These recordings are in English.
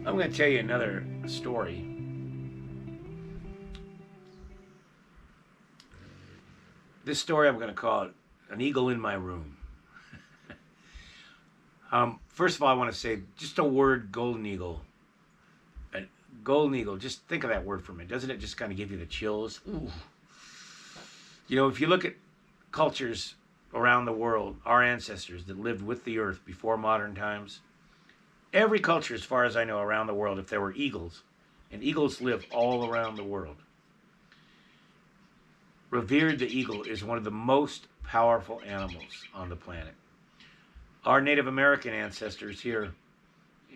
I'm going to tell you another story. This story I'm going to call it An Eagle in My Room. First of all, I want to say just a word golden eagle. A golden eagle, just think of that word for a minute. Doesn't it just kind of give you the chills? Ooh. You know, if you look at cultures around the world, our ancestors that lived with the earth before modern times, every culture, as far as I know, around the world, if there were eagles, and eagles live all around the world, revered the eagle is one of the most powerful animals on the planet. Our Native American ancestors here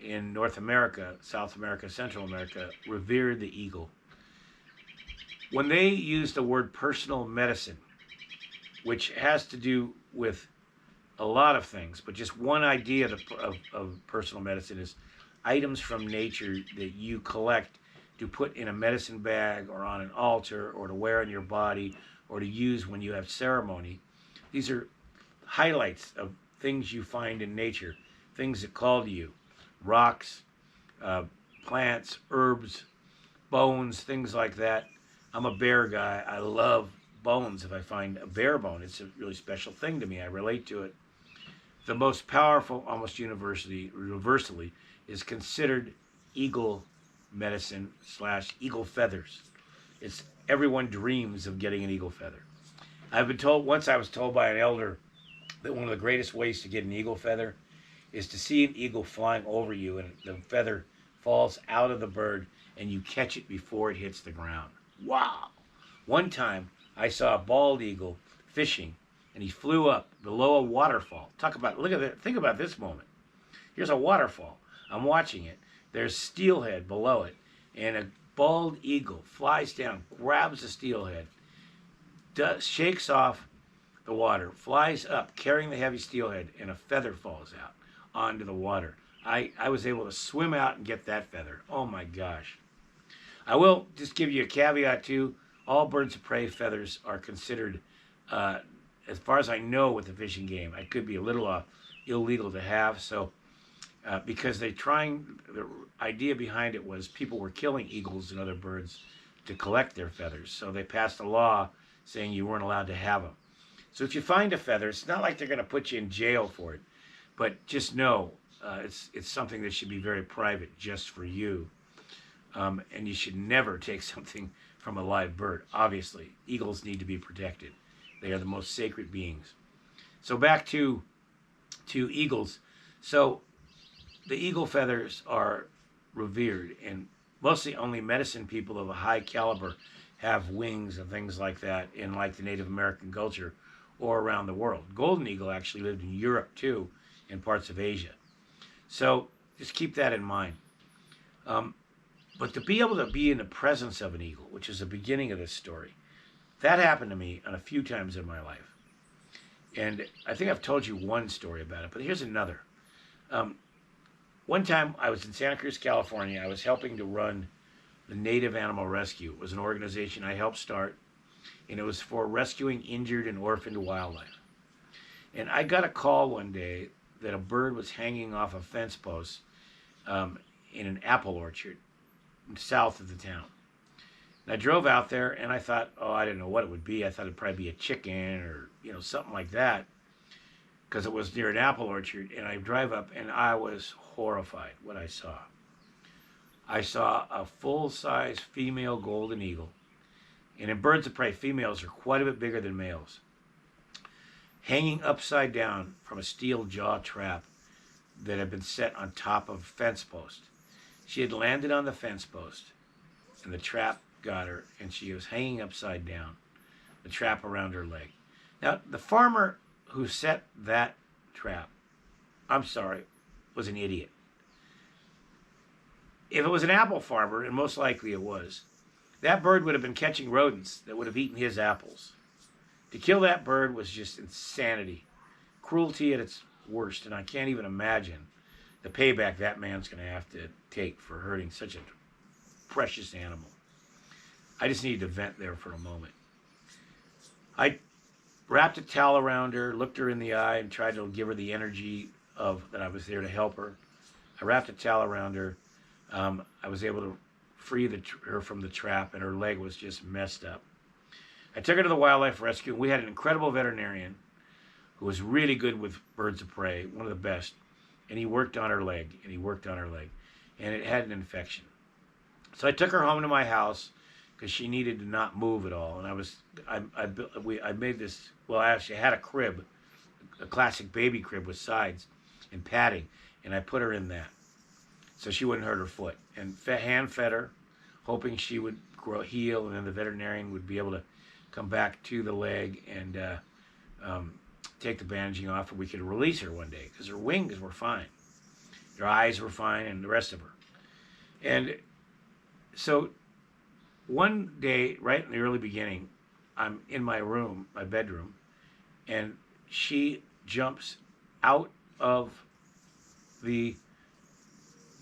in North America, South America, Central America, revered the eagle. When they used the word personal medicine, which has to do with a lot of things, but just one idea of personal medicine is items from nature that you collect to put in a medicine bag or on an altar or to wear on your body or to use when you have ceremony. These are highlights of things you find in nature, things that call to you, rocks, uh, plants, herbs, bones, things like that. I'm a bear guy. I love bones. If I find a bear bone, it's a really special thing to me. I relate to it. The most powerful, almost universally, is considered eagle medicine slash eagle feathers. It's everyone dreams of getting an eagle feather. I've been told once. I was told by an elder that one of the greatest ways to get an eagle feather is to see an eagle flying over you and the feather falls out of the bird and you catch it before it hits the ground. Wow! One time I saw a bald eagle fishing and he flew up below a waterfall. Look at that, think about this moment. Here's a waterfall. I'm watching it. There's steelhead below it and a bald eagle flies down, grabs the steelhead, shakes off the water, flies up carrying the heavy steelhead, and a feather falls out onto the water. I was able to swim out and get that feather. Oh my gosh. I will just give you a caveat too. All birds of prey feathers are considered, as far as I know with the fishing game, it could be a little illegal to have. So, because the idea behind it was people were killing eagles and other birds to collect their feathers. So they passed a law saying you weren't allowed to have them. So if you find a feather, it's not like they're going to put you in jail for it, but just know it's something that should be very private, just for you. And you should never take something from a live bird. Obviously, eagles need to be protected. They are the most sacred beings. So back to eagles. So the eagle feathers are revered, and mostly only medicine people of a high caliber have wings and things like that in like the Native American culture or around the world. Golden eagle actually lived in Europe too, in parts of Asia. So just keep that in mind. But to be able to be in the presence of an eagle, which is the beginning of this story, that happened to me on a few times in my life. And I think I've told you one story about it, but here's another. One time I was in Santa Cruz, California. I was helping to run the Native Animal Rescue. It was an organization I helped start, and it was for rescuing injured and orphaned wildlife. And I got a call one day that a bird was hanging off a fence post in an apple orchard south of the town. And I drove out there and I thought, oh, I didn't know what it would be. I thought it'd probably be a chicken or, something like that, because it was near an apple orchard. And I drive up and I was horrified what I saw. I saw a full-size female golden eagle. And in birds of prey, females are quite a bit bigger than males, hanging upside down from a steel jaw trap that had been set on top of a fence post. She had landed on the fence post, and the trap got her, and she was hanging upside down, the trap around her leg. Now, the farmer who set that trap, I'm sorry, was an idiot. If it was an apple farmer, and most likely it was, that bird would have been catching rodents that would have eaten his apples. To kill that bird was just insanity, cruelty at its worst, and I can't even imagine the payback that man's going to have to take for hurting such a precious animal. I just needed to vent there for a moment. I wrapped a towel around her, looked her in the eye, and tried to give her the energy of that I was there to help her. I wrapped a towel around her, I was able to free her from the trap, and her leg was just messed up. I took her to the wildlife rescue. We had an incredible veterinarian who was really good with birds of prey, one of the best. And he worked on her leg, and he worked on her leg, and it had an infection. So I took her home to my house because she needed to not move at all. And I made this. Well, I actually had a crib, a classic baby crib with sides and padding, and I put her in that so she wouldn't hurt her foot. And hand fed her, hoping she would heal, and then the veterinarian would be able to come back to the leg and take the bandaging off, and we could release her one day because her wings were fine, her eyes were fine, and the rest of her. And so one day, right in the early beginning, I'm in my room, my bedroom, and she jumps out of the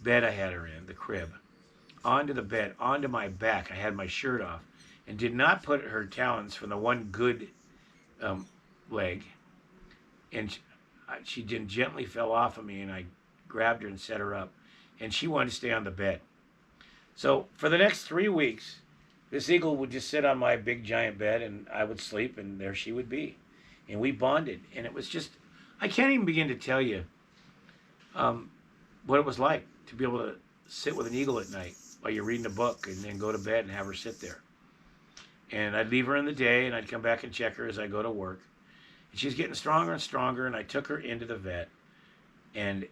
bed I had her in, the crib, onto the bed, onto my back. I had my shirt off and did not put her talons from the one good leg. And she gently fell off of me, and I grabbed her and set her up. And she wanted to stay on the bed. So for the next 3 weeks, this eagle would just sit on my big giant bed, and I would sleep, and there she would be. And we bonded. And it was just, I can't even begin to tell you what it was like to be able to sit with an eagle at night while you're reading a book, and then go to bed and have her sit there. And I'd leave her in the day, and I'd come back and check her as I go to work. And she's getting stronger and stronger, and I took her into the vet, and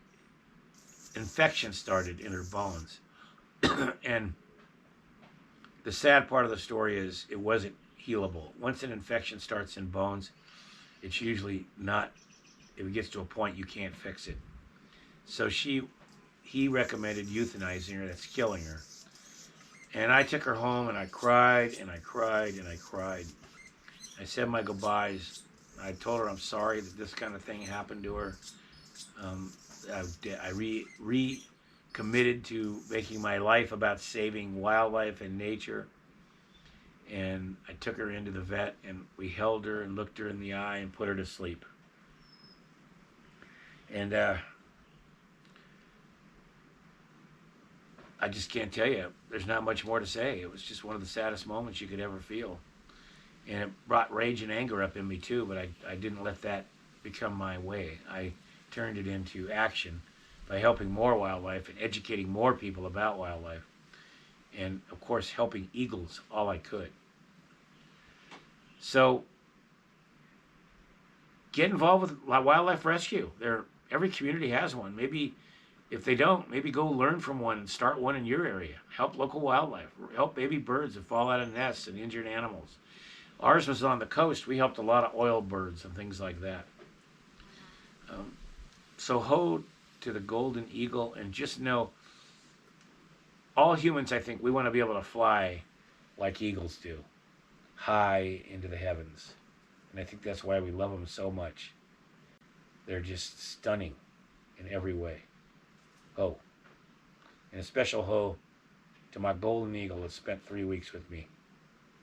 infection started in her bones. And the sad part of the story is it wasn't healable. Once an infection starts in bones, it's usually not, if it gets to a point you can't fix it. So he recommended euthanizing her, that's killing her. And I took her home, and I cried, and I cried, and I cried. I said my goodbyes. I told her I'm sorry that this kind of thing happened to her. I recommitted to making my life about saving wildlife and nature. And I took her into the vet, and we held her and looked her in the eye and put her to sleep. And I just can't tell you. There's not much more to say. It was just one of the saddest moments you could ever feel. And it brought rage and anger up in me too, but I didn't let that become my way. I turned it into action by helping more wildlife and educating more people about wildlife. And of course, helping eagles all I could. So get involved with wildlife rescue. Every community has one. Maybe if they don't, maybe go learn from one and start one in your area. Help local wildlife. Help baby birds that fall out of nests and injured animals. Ours was on the coast. We helped a lot of oil birds and things like that. So ho to the golden eagle, and just know, all humans, I think, we want to be able to fly like eagles do, high into the heavens. And I think that's why we love them so much. They're just stunning in every way. Ho. And a special ho to my golden eagle that spent 3 weeks with me.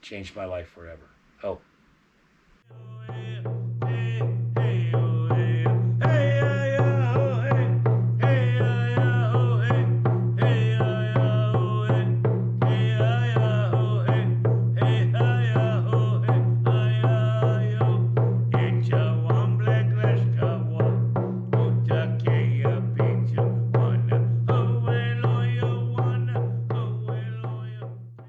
Changed my life forever. Ho.